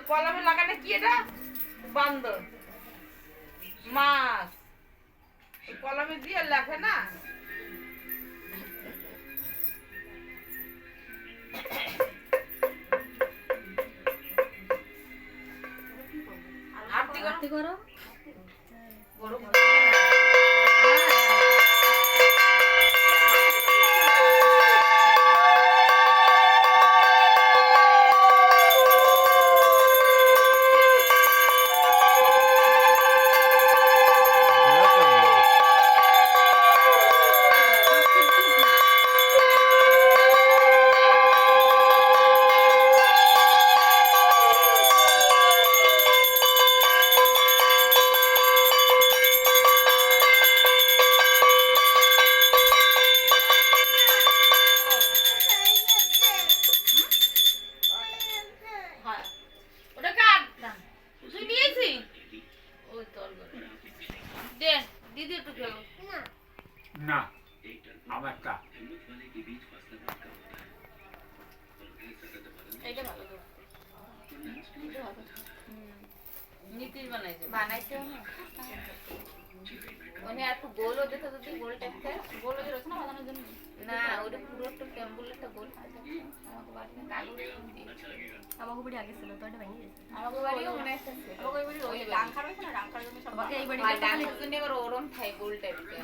কলমে লাগানো কি এটা? বান্দর মাছ কলমে দিয়ে লেখে না। আরতি করো। না আমারটা নীতিশ বানাইছে ওনে একটু গোল হতে তো তুই গোল টাইপটা গোল হতে রসনা বানানোর জন্য না ওটা পুরো একটা টেম্পল একটা গোল আমাকে বাড়ি কাগজ দিয়েছে আমাকে বাড়ি আগে ছিল তো এটা ভেঙে গেছে আমাকে বাড়িও মনে আছে আমাকে বাড়ি ওই ডাঙ্কার হইছে না ডাঙ্কার জন্য সব এই বাড়ি ডাঙ্কার জন্য ওরম থাই গোল টাইপটা